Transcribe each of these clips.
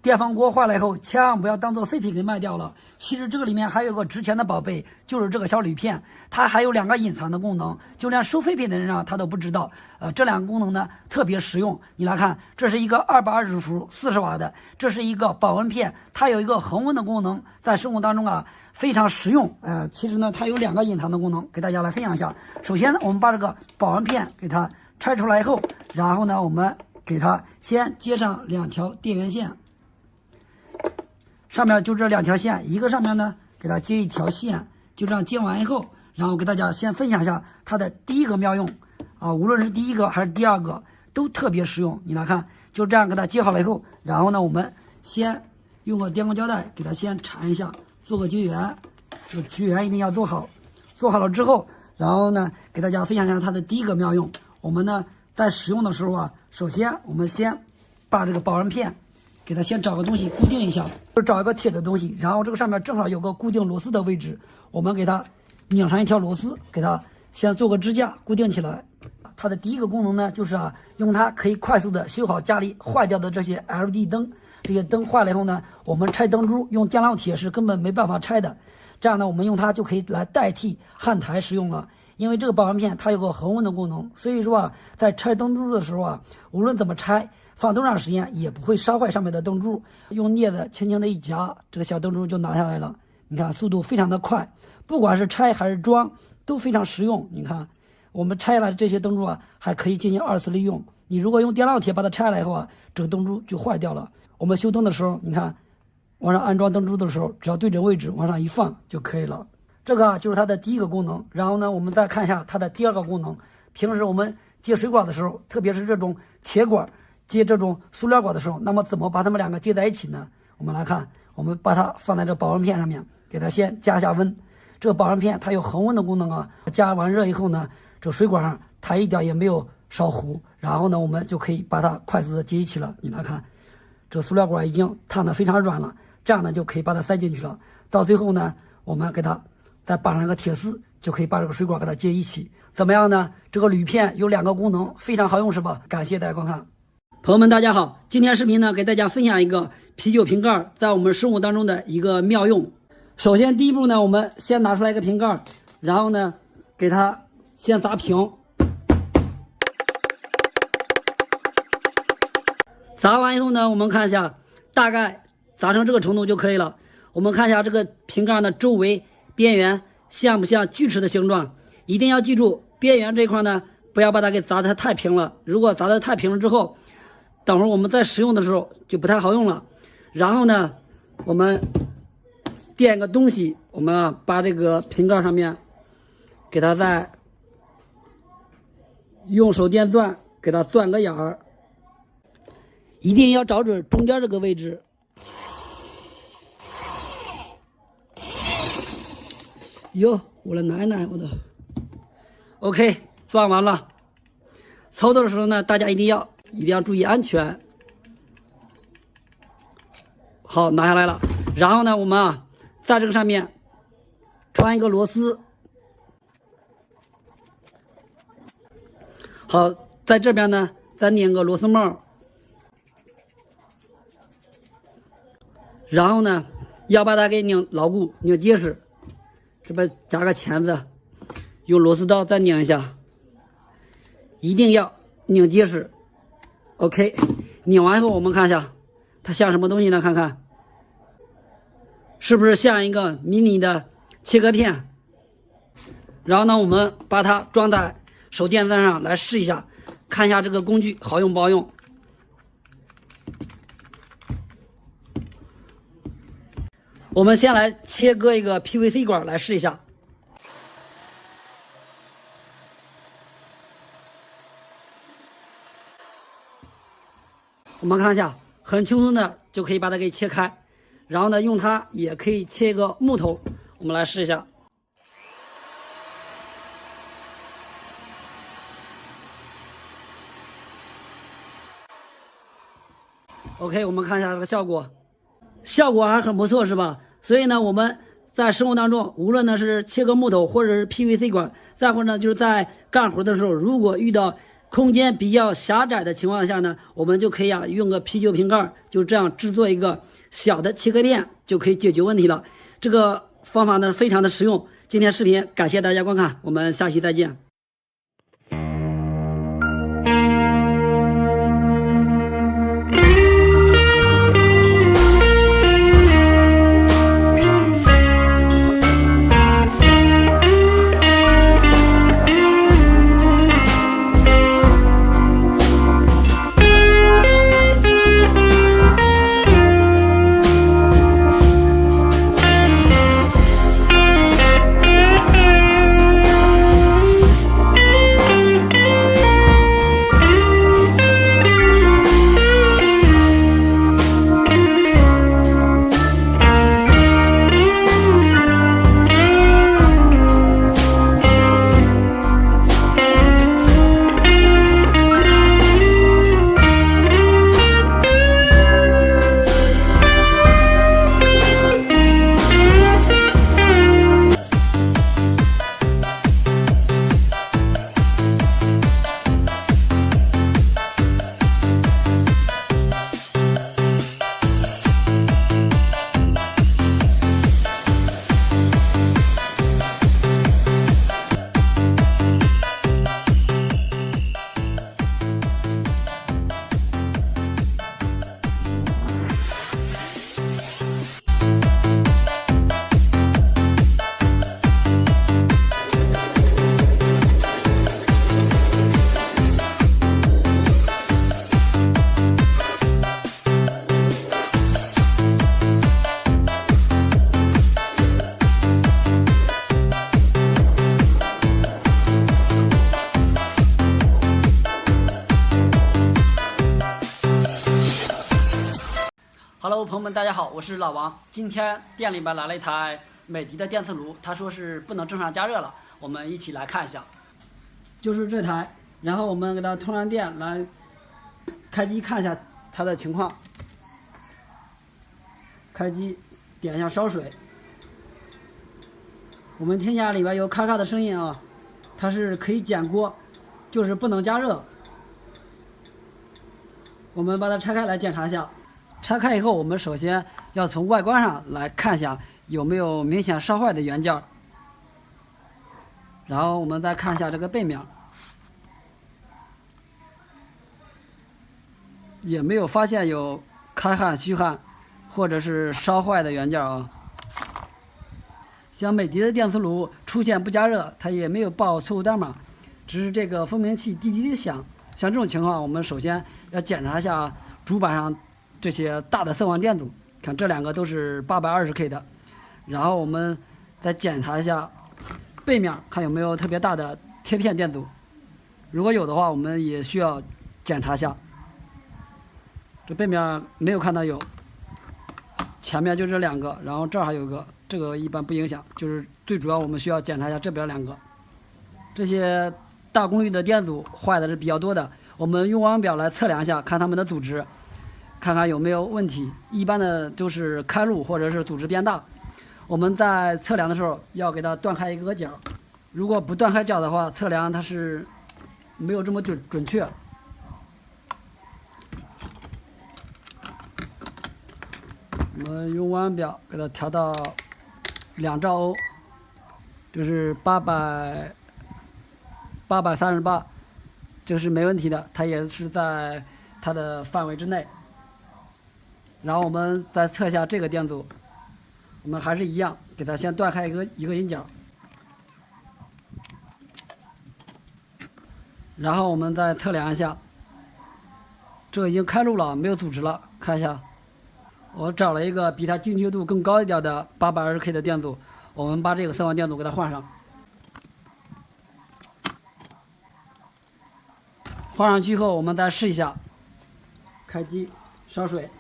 电饭锅坏了以后，千万不要当做废品给卖掉了。其实这个里面还有个值钱的宝贝，就是这个小铝片，它还有2个隐藏的功能，就连收废品的人啊，他都不知道。这2个功能呢特别实用。你来看，这是一个220伏40瓦的，这是一个保温片，它有一个恒温的功能，在生活当中啊非常实用。其实呢它有2个隐藏的功能，给大家来分享一下。首先呢，我们把这个保温片给它拆出来以后，然后呢我们给它先接上2条电源线。上面就这2条线，一个上面呢给它接1条线，就这样接完以后，然后给大家先分享一下它的第一个妙用啊，无论是第一个还是第二个都特别实用。你来看，就这样给它接好了以后，然后呢我们先用个电工胶带给它先缠一下，做个绝缘，这个绝缘一定要做好。做好了之后，然后呢给大家分享一下它的第一个妙用。我们呢在使用的时候啊，首先我们先把这个保温片给它先找个东西固定一下，就找一个铁的东西，然后这个上面正好有个固定螺丝的位置，我们给它拧上1条螺丝，给它先做个支架固定起来。它的第一个功能呢，就是用它可以快速的修好家里坏掉的这些 LED 灯。这些灯坏了以后呢，我们拆灯珠用电烙铁是根本没办法拆的，这样呢我们用它就可以来代替焊台使用了。因为这个保温片它有个恒温的功能，所以说在拆灯珠的时候无论怎么拆，放多长时间也不会烧坏上面的灯珠。用镊子轻轻的一夹，这个小灯珠就拿下来了。你看速度非常的快，不管是拆还是装都非常实用。你看我们拆了这些灯珠还可以进行2次利用。你如果用电烙铁把它拆了以后这个灯珠就坏掉了。我们修灯的时候，你看往上安装灯珠的时候，只要对准位置往上一放就可以了。这个就是它的第一个功能。然后呢我们再看一下它的第二个功能。平时我们接水管的时候，特别是这种铁管接这种塑料管的时候，那么怎么把它们2个接在一起呢？我们来看，我们把它放在这保温片上面，给它先加下温。这个保温片它有恒温的功能加完热以后呢，这个水管它一点也没有烧糊，然后呢我们就可以把它快速的接一起了。你来看，这个塑料管已经烫得非常软了，这样呢就可以把它塞进去了。到最后呢，我们给它再绑上个铁丝，就可以把这个水管给它接一起。怎么样呢？这个铝片有2个功能，非常好用是吧？感谢大家观看。朋友们大家好，今天视频呢给大家分享一个啤酒瓶盖在我们生活当中的一个妙用。首先第一步呢，我们先拿出来一个瓶盖，然后呢给它先砸平。砸完以后呢，我们看一下大概砸成这个程度就可以了。我们看一下这个瓶盖的周围边缘像不像锯齿的形状，一定要记住边缘这一块呢不要把它给砸得太平了。如果砸得太平了之后，等会儿我们在使用的时候就不太好用了。然后呢我们垫个东西，我们把这个瓶盖上面给它再用手电钻给它钻个眼儿，一定要找准中间这个位置。哟，我的奶奶，我的 OK 钻完了。操作的时候呢，大家一定要注意安全。好，拿下来了。然后呢我们在这个上面穿一个螺丝。好，在这边呢再拧个螺丝帽。然后呢要把它给拧牢固，拧结实。这边加个钳子，用螺丝刀再拧一下，一定要拧结实。OK， 拧完以后我们看一下它像什么东西呢？看看是不是像一个迷你的切割片。然后呢我们把它装在手电钻上来试一下，看一下这个工具好用不好用。我们先来切割一个 PVC 管来试一下。我们看一下，很轻松的就可以把它给切开。然后呢用它也可以切一个木头，我们来试一下。OK， 我们看一下这个效果还很不错是吧？所以呢我们在生活当中，无论呢是切割木头或者是 PVC 管，再或者呢就是在干活的时候，如果遇到空间比较狭窄的情况下呢，我们就可以用个啤酒瓶盖，就这样制作一个小的切割垫，就可以解决问题了。这个方法呢非常的实用。今天视频感谢大家观看，我们下期再见。Hello， 朋友们，大家好，我是老王。今天店里边来了一台美的的电磁炉，他说是不能正常加热了，我们一起来看一下。就是这台，然后我们给它通上电来开机看一下它的情况。开机，点一下烧水。我们听见里边有咔咔的声音啊，它是可以减锅，就是不能加热。我们把它拆开来检查一下。拆开以后，我们首先要从外观上来看一下有没有明显烧坏的元件，然后我们再看一下这个背面，也没有发现有开焊、虚焊或者是烧坏的元件啊。像美的的电磁炉出现不加热，它也没有报错误代码，只是这个蜂鸣器滴滴的响。像这种情况，我们首先要检查一下主板上这些大的色网电阻，看这两个都是820K 的，然后我们再检查一下背面，看有没有特别大的贴片电阻，如果有的话，我们也需要检查一下。这背面没有看到有，前面就这两个，然后这儿还有一个，这个一般不影响，就是最主要我们需要检查一下这边两个。这些大功率的电阻坏的是比较多的，我们用网表来测量一下，看它们的阻值。看看有没有问题，一般的就是开路或者是阻值变大。我们在测量的时候要给它断开一个角，如果不断开角的话，测量它是没有这么准确。我们用网表给它调到2兆欧，这是838，这个是没问题的，它也是在它的范围之内。然后我们再测一下这个电阻，我们还是一样，给它先断开一个引脚，然后我们再测量一下，这个已经开路了，没有阻值了，看一下，我找了一个比它精确度更高一点的820K 的电阻，我们把这个色网电阻给它换上，换上去后，我们再试一下，开机，烧水。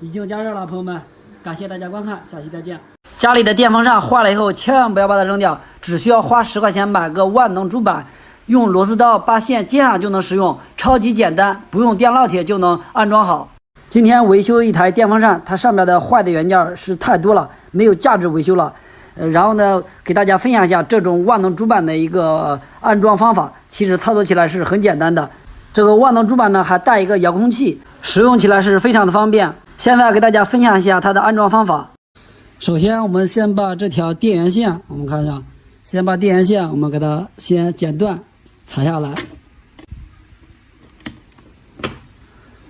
已经加热了，朋友们，感谢大家观看，下期再见。家里的电风扇坏了以后，千万不要把它扔掉，只需要花10块钱买个万能主板，用螺丝刀把线接上就能使用，超级简单，不用电烙铁就能安装好。今天维修一台电风扇，它上面的坏的元件是太多了，没有价值维修了。然后呢，给大家分享一下这种万能主板的一个安装方法。其实操作起来是很简单的。这个万能主板呢还带一个遥控器，使用起来是非常的方便。现在给大家分享一下它的安装方法。首先，我们先把这条电源线，我们看一下，先把电源线我们给它先剪断，裁下来。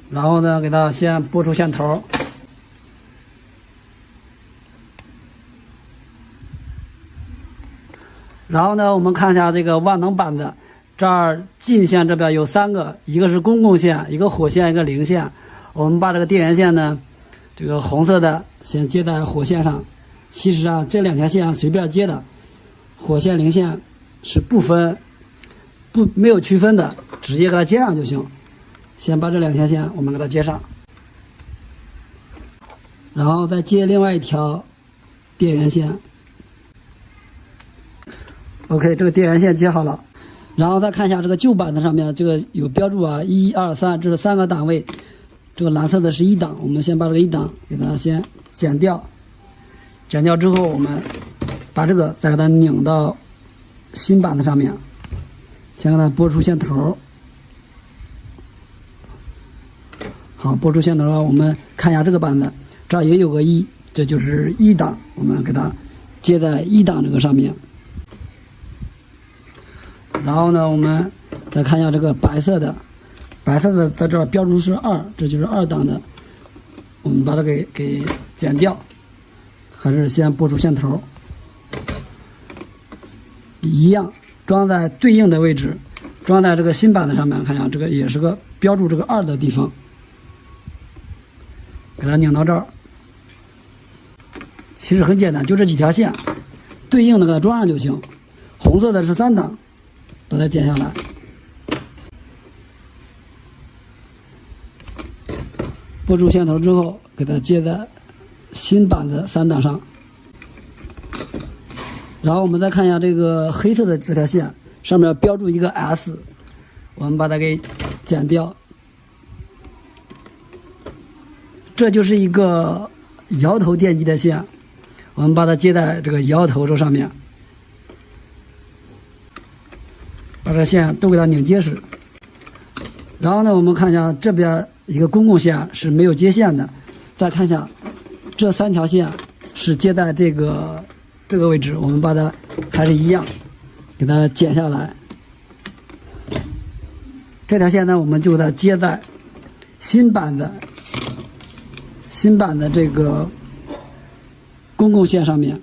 然后呢，给它先拨出线头。然后呢，我们看一下这个万能板子，这儿进线这边有3个，一个是公共线，一个火线，一个零线。我们把这个电源线呢，这个红色的先接在火线上。其实啊，这2条线随便接的，火线、零线是没有区分的，直接给它接上就行。先把这2条线我们给它接上，然后再接另外一条电源线。OK， 这个电源线接好了，然后再看一下这个旧板子上面这个有标注啊，1、2、3，这是3个档位，这个蓝色的是1档，我们先把这个1档给它先剪掉，剪掉之后，我们把这个再给它拧到新板子上面，先给它拨出线头。好，拨出线头了，我们看一下这个板子，这儿也有个1，这就是1档，我们给它接在1档这个上面。然后呢，我们再看一下这个白色的在这儿标注是2，这就是2档的，我们把它给剪掉，还是先拨出线头，一样装在对应的位置，装在这个新板子上面。看一下这个也是个标注这个2的地方，给它拧到这儿。其实很简单，就这几条线对应的给它装上就行。红色的是3档。把它剪下来，拨住线头之后，给它接在新板子3档上。然后我们再看一下这个黑色的这条线，上面标注一个 S， 我们把它给剪掉。这就是一个摇头电机的线，我们把它接在这个摇头这上面。把这线都给它拧结实，然后呢，我们看一下这边一个公共线是没有接线的，再看一下这3条线是接在这个位置，我们把它还是一样给它剪下来。这条线呢，我们就给它接在新板的这个公共线上面，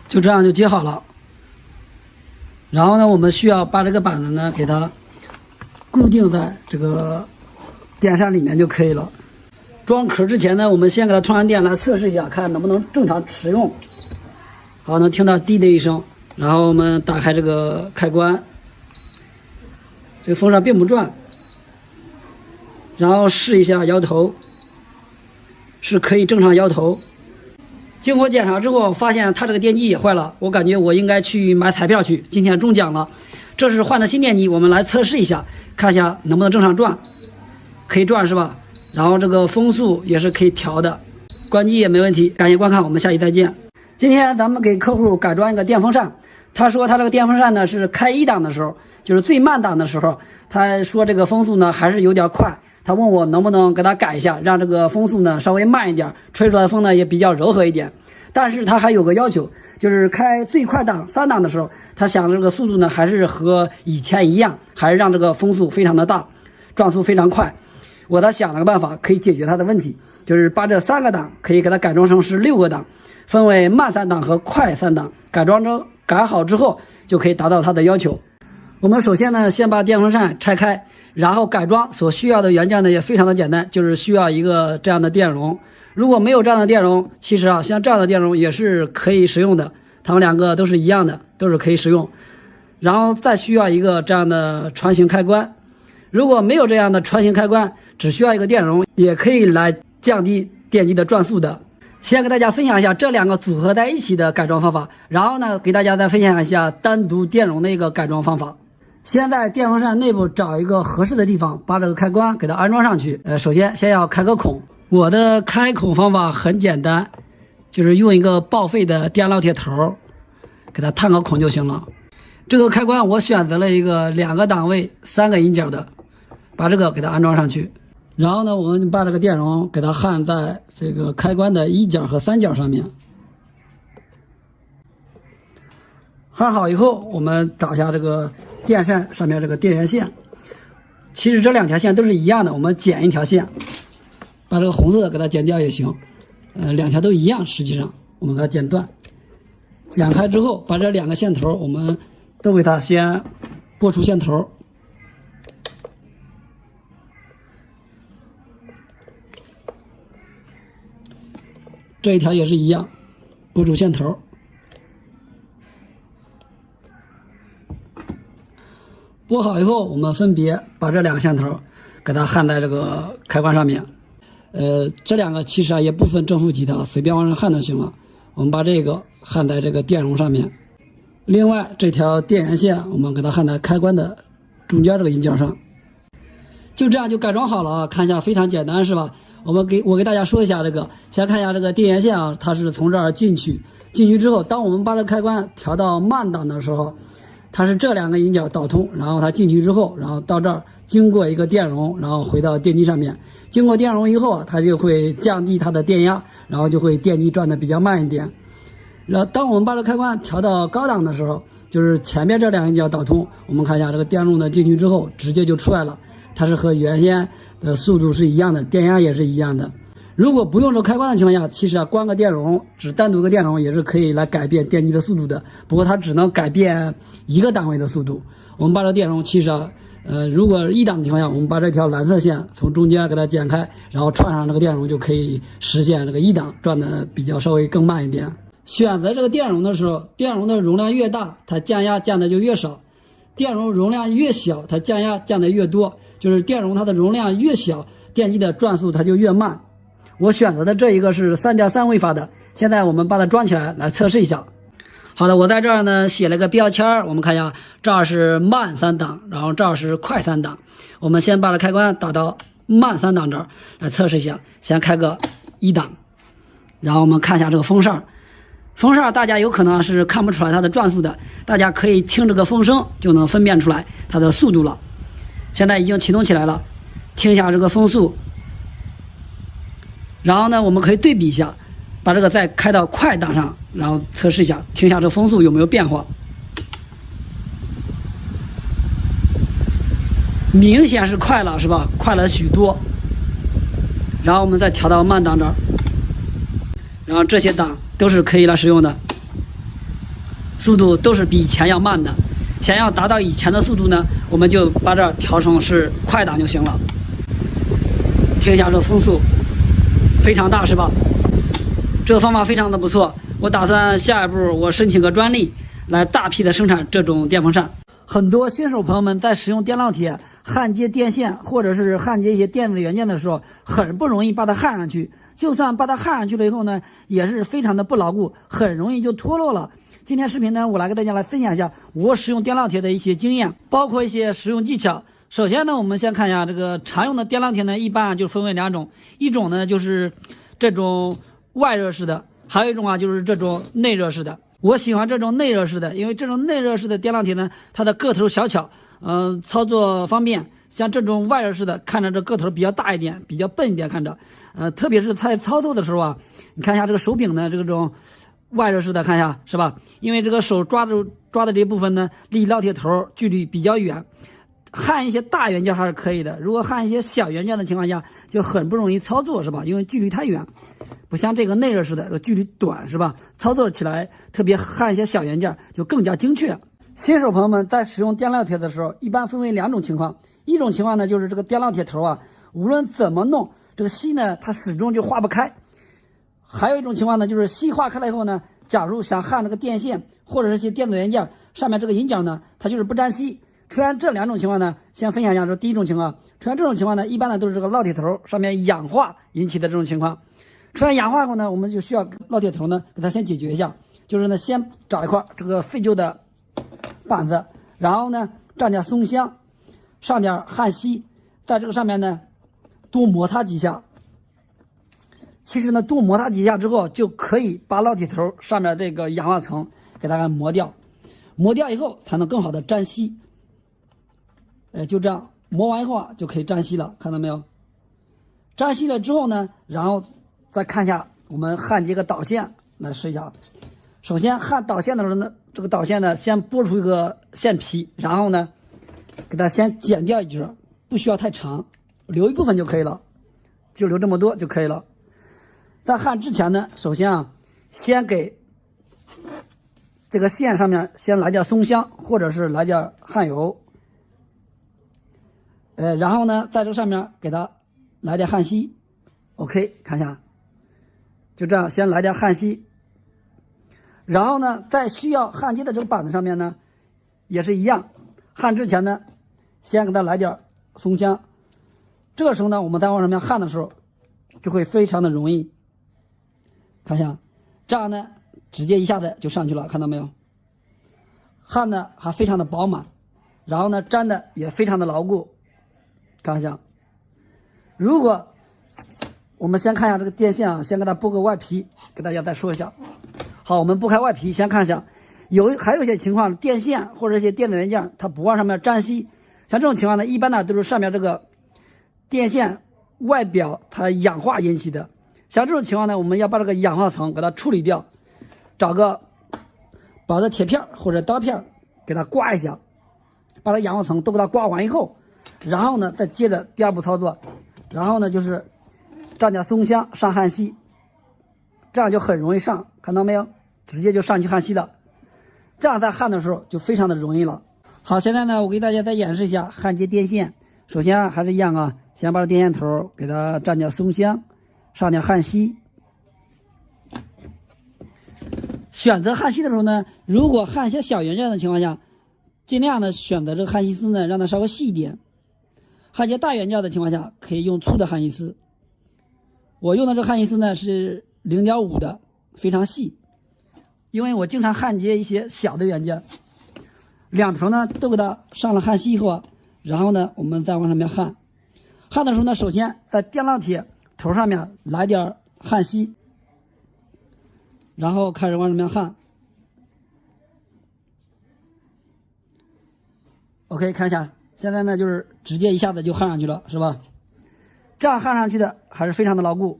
就这样就接好了。然后呢，我们需要把这个板子呢给它固定在这个电扇里面就可以了。装壳之前呢，我们先给它充上电来测试一下，看能不能正常使用。好，能听到滴的一声。然后我们打开这个开关，这个风扇并不转。然后试一下摇头，是可以正常摇头。经过检查之后，发现它这个电机也坏了，我感觉我应该去买彩票去，今天中奖了。这是换的新电机，我们来测试一下，看一下能不能正常转，可以转是吧？然后这个风速也是可以调的，关机也没问题。感谢观看，我们下期再见。今天咱们给客户改装一个电风扇，他说他这个电风扇呢是开1档的时候，就是最慢档的时候，他说这个风速呢还是有点快。他问我能不能给他改一下，让这个风速呢稍微慢一点，吹出来的风呢也比较柔和一点。但是他还有个要求，就是开最快档3档的时候，他想这个速度呢还是和以前一样，还是让这个风速非常的大，转速非常快。我在想了个办法可以解决他的问题，就是把这3个档可以给它改装成是6个档，分为慢3档和快3档，改好之后就可以达到他的要求。我们首先呢先把电风扇拆开，然后改装所需要的元件呢也非常的简单，就是需要一个这样的电容。如果没有这样的电容，其实啊像这样的电容也是可以使用的，它们2个都是一样的，都是可以使用。然后再需要一个这样的船型开关，如果没有这样的船型开关，只需要一个电容也可以来降低电机的转速的。先给大家分享一下这2个组合在一起的改装方法，然后呢给大家再分享一下单独电容的一个改装方法。先在电风扇内部找一个合适的地方，把这个开关给它安装上去。首先要开个孔。我的开孔方法很简单，就是用一个报废的电烙铁头给它探个孔就行了。这个开关我选择了一个2个档位3个引脚的，把这个给它安装上去。然后呢，我们把这个电容给它焊在这个开关的1角和3角上面。焊好以后，我们找一下这个电扇上面这个电源线。其实这2条线都是一样的，我们剪一条线，把这个红色的给它剪掉也行。2条都一样，实际上我们给它剪断。剪开之后，把这2个线头我们都给它先拨出线头。这一条也是一样，拨出线头。拨好以后，我们分别把这2个线头给它焊在这个开关上面。这2个其实也不分正负极的，随便往上焊就行了。我们把这个焊在这个电容上面。另外这条电源线我们给它焊在开关的中间这个引脚上。就这样就改装好了啊，看一下非常简单是吧？我给大家说一下这个，先看一下这个电源线啊，它是从这儿进去之后，当我们把这开关调到慢档的时候，它是这2个引脚导通，然后它进去之后，然后到这儿经过一个电容，然后回到电机上面。经过电容以后啊，它就会降低它的电压，然后就会电机转的比较慢一点。然后当我们把这开关调到高档的时候，就是前面这2个引脚导通，我们看一下这个电路呢进去之后直接就出来了，它是和原先的速度是一样的，电压也是一样的。如果不用这个开关的情况下，其实啊关个电容，只单独一个电容也是可以来改变电机的速度的，不过它只能改变1个档位的速度。我们把这个电容其实啊如果1档的情况下，我们把这条蓝色线从中间给它剪开，然后串上这个电容，就可以实现这个1档转的比较稍微更慢一点。选择这个电容的时候，电容的容量越大，它降压降的就越少；电容容量越小，它降压降的越多。就是电容它的容量越小，电机的转速它就越慢。我选择的这一个是3.3位法的，现在我们把它装起来测试一下。好的，我在这儿呢写了个标签，我们看一下，这儿是慢3档，然后这儿是快3档。我们先把这开关打到慢3档这儿来测试一下，先开个1档，然后我们看一下这个风扇。风扇大家有可能是看不出来它的转速的，大家可以听这个风声就能分辨出来它的速度了。现在已经启动起来了，听一下这个风速。然后呢，我们可以对比一下，把这个再开到快档上，然后测试一下，听一下这个风速有没有变化。明显是快了，是吧？快了许多。然后我们再调到慢档这儿，然后这些档都是可以来使用的，速度都是比以前要慢的。想要达到以前的速度呢，我们就把这儿调成是快档就行了。听一下这风速，非常大是吧？这个方法非常的不错，我打算下一步我申请个专利，来大批的生产这种电风扇。很多新手朋友们在使用电烙铁焊接电线或者是焊接一些电子元件的时候，很不容易把它焊上去。就算把它焊上去了以后呢，也是非常的不牢固，很容易就脱落了。今天视频呢，我来跟大家来分享一下我使用电烙铁的一些经验，包括一些使用技巧。首先呢，我们先看一下这个常用的电烙铁呢，一般就分为2种，一种呢就是这种外热式的，还有一种啊就是这种内热式的。我喜欢这种内热式的，因为这种内热式的电烙铁呢，它的个头小巧，操作方便。像这种外热式的，看着这个头比较大一点，比较笨一点看着，特别是在操作的时候啊，你看一下这个手柄呢，这种外热式的看一下是吧？因为这个手抓的这部分呢，离烙铁头距离比较远，焊一些大元件还是可以的，如果焊一些小元件的情况下，就很不容易操作是吧？因为距离太远，不像这个内热式的，距离短是吧？操作起来特别焊一些小元件就更加精确。新手朋友们在使用电烙铁的时候，一般分为2种情况。一种情况呢，就是这个电烙铁头啊，无论怎么弄，这个锡呢它始终就化不开。还有一种情况呢，就是锡化开了以后呢，假如想焊这个电线或者是一些电子元件上面这个引脚呢，它就是不沾锡。出现这2种情况呢，先分享一下这第一种情况。出现这种情况呢，一般呢都是这个烙铁头上面氧化引起的这种情况。出现氧化后呢，我们就需要烙铁头呢给它先解决一下，就是呢先找一块这个废旧的板子，然后呢蘸点松香，上点焊锡，在这个上面呢多摩擦几下，其实呢，多摩擦几下之后，就可以把老铁头上面这个氧化层给它磨掉，磨掉以后才能更好的粘吸。就这样磨完以后啊，就可以粘吸了，看到没有？粘吸了之后呢，然后再看一下我们焊这个导线，来试一下。首先焊导线的时候呢，这个导线呢，先剥出一个线皮，然后呢，给它先剪掉一截，不需要太长，留一部分就可以了，就留这么多就可以了。在焊之前呢，首先啊，先给这个线上面先来点松香，或者是来点焊油，然后呢，在这上面给它来点焊锡 ，OK， 看一下，就这样先来点焊锡，然后呢，在需要焊接的这个板子上面呢，也是一样，焊之前呢，先给它来点松香，这个时候呢，我们在往上面焊的时候，就会非常的容易。看一下，这样呢，直接一下子就上去了，看到没有？焊的还非常的饱满，然后呢，粘的也非常的牢固。看一下，如果我们先看一下这个电线啊，先给它剥个外皮，给大家再说一下。好，我们剥开外皮，先看一下，还有一些情况，电线或者一些电子元件它不往上面粘锡，像这种情况呢，一般呢都是上面这个电线外表它氧化引起的。像这种情况呢，我们要把这个氧化层给它处理掉，找个薄的铁片或者刀片给它刮一下，把这氧化层都给它刮完以后，然后呢再接着第二步操作，然后呢就是蘸点松香上焊锡，这样就很容易上，看到没有？直接就上去焊锡了，这样在焊的时候就非常的容易了。好，现在呢我给大家再演示一下焊接电线。首先还是一样啊，先把这电线头给它蘸点松香，上点焊锡。选择焊锡的时候呢，如果焊些小元件的情况下，尽量的选择这个焊锡丝呢，让它稍微细一点。焊些大元件的情况下，可以用粗的焊锡丝。我用的这个焊锡丝呢是 0.5 的，非常细。因为我经常焊接一些小的元件，两头呢都给它上了焊锡以后啊，然后呢我们再往上面焊。焊的时候呢，首先在电烙铁头上面来点焊锡，然后开始往上面焊。OK， 看一下，现在呢就是直接一下子就焊上去了，是吧？这样焊上去的还是非常的牢固。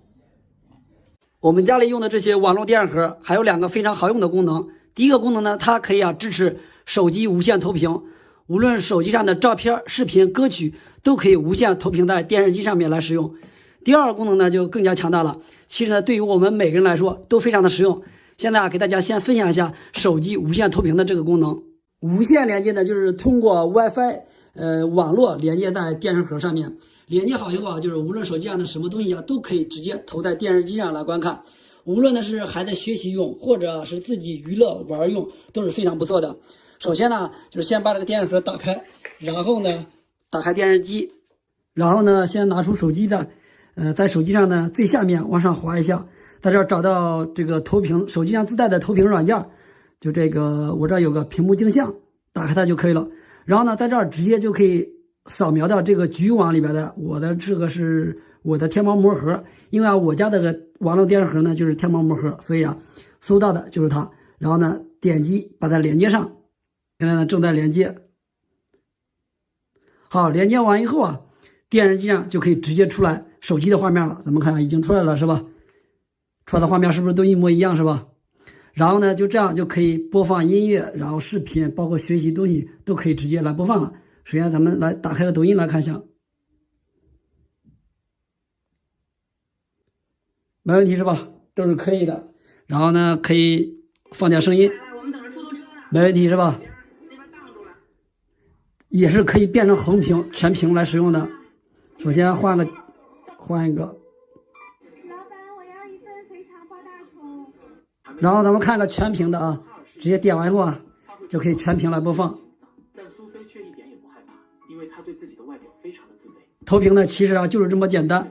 我们家里用的这些网络电盒还有两个非常好用的功能。第一个功能呢，它可以支持手机无线投屏，无论手机上的照片、视频、歌曲都可以无线投屏在电视机上面来使用。第二个功能呢就更加强大了，其实呢对于我们每个人来说都非常的实用。现在给大家先分享一下手机无线投屏的这个功能。无线连接呢就是通过 WiFi 网络连接在电视盒上面，连接好以后啊，就是无论手机上的什么东西啊，都可以直接投在电视机上来观看。无论呢是孩子学习用，或者是自己娱乐玩用，都是非常不错的。首先呢，就是先把这个电视盒打开，然后呢打开电视机，然后呢先拿出手机的，在手机上呢最下面往上滑一下，在这儿找到这个投屏，手机上自带的投屏软件，就这个我这儿有个屏幕镜像，打开它就可以了。然后呢，在这儿直接就可以扫描到这个局域网里边的，我的这个是我的天猫魔盒，因为啊我家这个网络电视盒呢就是天猫魔盒，所以啊搜到的就是它。然后呢点击把它连接上，现在呢正在连接。好，连接完以后啊，电视机上就可以直接出来手机的画面了。咱们看已经出来了是吧？出来的画面是不是都一模一样是吧？然后呢就这样就可以播放音乐，然后视频包括学习东西都可以直接来播放了。首先咱们来打开个抖音来看一下，没问题是吧？都是可以的。然后呢可以放点声音，没问题是吧？也是可以变成横屏全屏来使用的。首先换一个，老板，我要一份肥肠包大葱。然后咱们看个全屏的啊，直接点完以后啊就可以全屏来播放。但苏菲却一点也不害怕，因为她对自己的外表非常的自卑。投屏呢其实啊就是这么简单。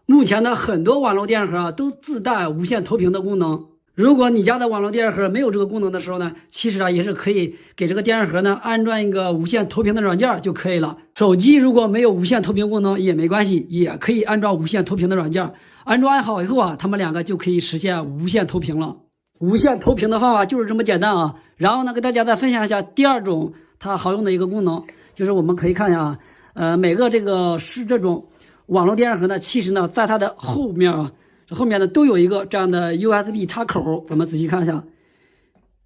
目前的很多网络电视盒啊都自带无线投屏的功能。如果你家的网络电视盒没有这个功能的时候呢，其实也是可以给这个电视盒呢安装一个无线投屏的软件就可以了。手机如果没有无线投屏功能也没关系，也可以安装无线投屏的软件。安装好以后啊，它们两个就可以实现无线投屏了。无线投屏的方法就是这么简单啊。然后呢，给大家再分享一下第二种它好用的一个功能，就是我们可以看一下啊，每个这种网络电视盒呢，其实呢在它的后面啊。后面呢都有一个这样的 USB 插口，咱们仔细看一下，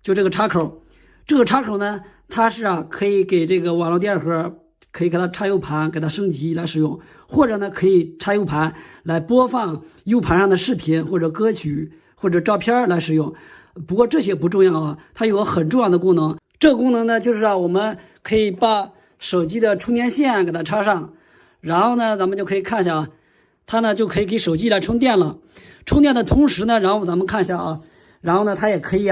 就这个插口，这个插口呢，它是可以给这个网络电视盒可以给它插 U 盘，给它升级来使用，或者呢可以插 U 盘来播放 U 盘上的视频或者歌曲或者照片来使用。不过这些不重要啊，它有个很重要的功能，这个功能呢就是我们可以把手机的充电线给它插上，然后呢咱们就可以看一下它呢就可以给手机来充电了。充电的同时呢，然后咱们看一下然后呢它也可以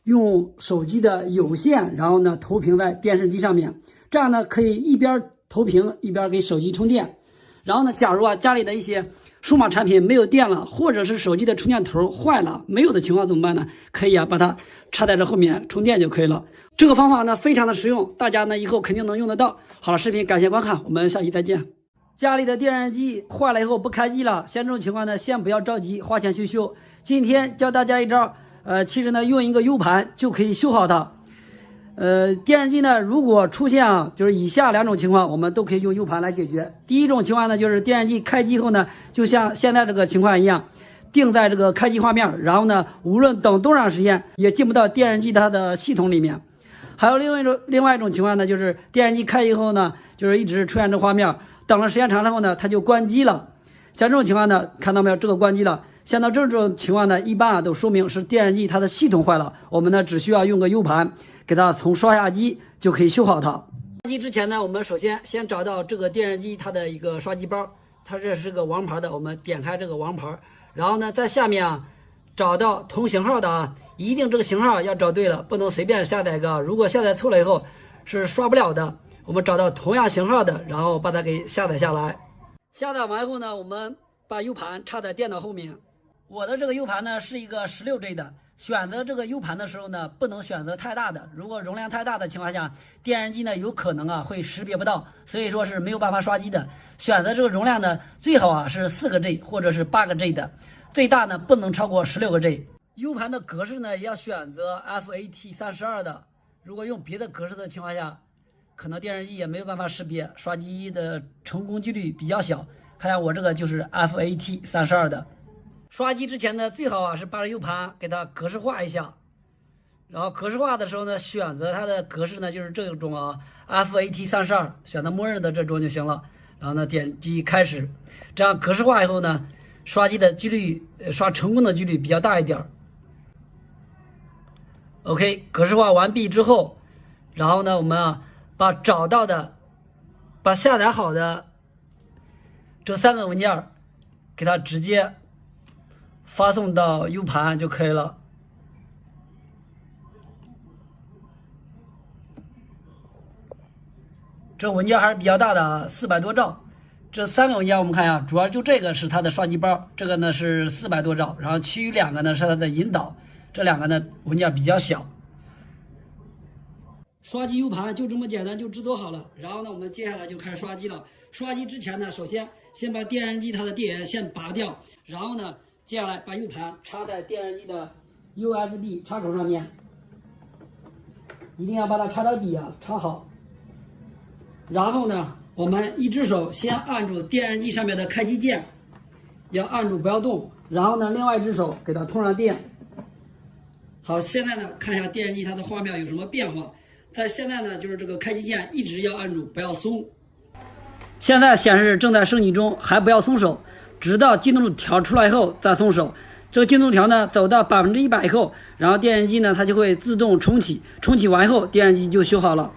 用手机的有线，然后呢投屏在电视机上面，这样呢可以一边投屏一边给手机充电。然后呢假如家里的一些数码产品没有电了，或者是手机的充电头坏了没有的情况怎么办呢？可以把它插在这后面充电就可以了。这个方法呢非常的实用，大家呢以后肯定能用得到。好了，视频感谢观看，我们下期再见。家里的电视机坏了以后不开机了，像这种情况呢，先不要着急花钱去修。今天教大家一招，其实呢用一个 U 盘就可以修好它。电视机呢如果出现就是以下两种情况，我们都可以用 U 盘来解决。第一种情况呢，就是电视机开机后呢，就像现在这个情况一样，定在这个开机画面，然后呢无论等多长时间也进不到电视机它的系统里面。还有另外一种情况呢，就是电视机开机后呢，就是一直出现这画面，等了时间长了后呢，它就关机了。像这种情况呢，看到没有，这个关机了。像到这种情况呢，一般都说明是电视机它的系统坏了。我们呢只需要用个 U 盘给它从刷下机就可以修好它。刷机之前呢，我们首先找到这个电视机它的一个刷机包，它这是个王牌的，我们点开这个王牌，然后呢在下面找到同型号的一定这个型号要找对了，不能随便下载一个，如果下载错了以后是刷不了的。我们找到同样型号的，然后把它给下载下来。下载完后呢，我们把 U 盘插在电脑后面。我的这个 U 盘呢是一个16G 的，选择这个 U 盘的时候呢，不能选择太大的，如果容量太大的情况下，电视机呢有可能会识别不到，所以说是没有办法刷机的。选择这个容量呢，最好是4个 G 或者是8个 G 的，最大呢不能超过16个 G。U 盘的格式呢要选择 FAT32的，如果用别的格式的情况下，可能电视机也没有办法识别，刷机的成功几率比较小。看来我这个就是 FAT32的。刷机之前呢，最好是把这 U 盘给它格式化一下，然后格式化的时候呢，选择它的格式呢就是这种FAT32，选择默认的这种就行了。然后呢点击开始，这样格式化以后呢，刷机的几率刷成功的几率比较大一点。OK， 格式化完毕之后，然后呢我们把找到的把下载好的这3个文件给它直接发送到 U 盘就可以了。这文件还是比较大的，400多兆。这3个文件我们看一下，主要就这个是它的刷机包，这个呢是400多兆，然后其余2个呢是它的引导，这2个呢文件比较小。刷机 U 盘就这么简单就制作好了，然后呢我们接下来就开始刷机了。刷机之前呢，首先先把电视机它的电源线拔掉，然后呢接下来把 U 盘插在电视机的 USB 插口上面，一定要把它插到底插好。然后呢我们一只手先按住电视机上面的开机键，要按住不要动，然后呢另外一只手给它通上电。好，现在呢看一下电视机它的画面有什么变化。在现在呢就是这个开机键一直要按住不要松，现在显示正在升级中，还不要松手，直到进度条出来以后再松手。这个进度条呢走到100%以后，然后电视机呢它就会自动重启，重启完以后电视机就修好了。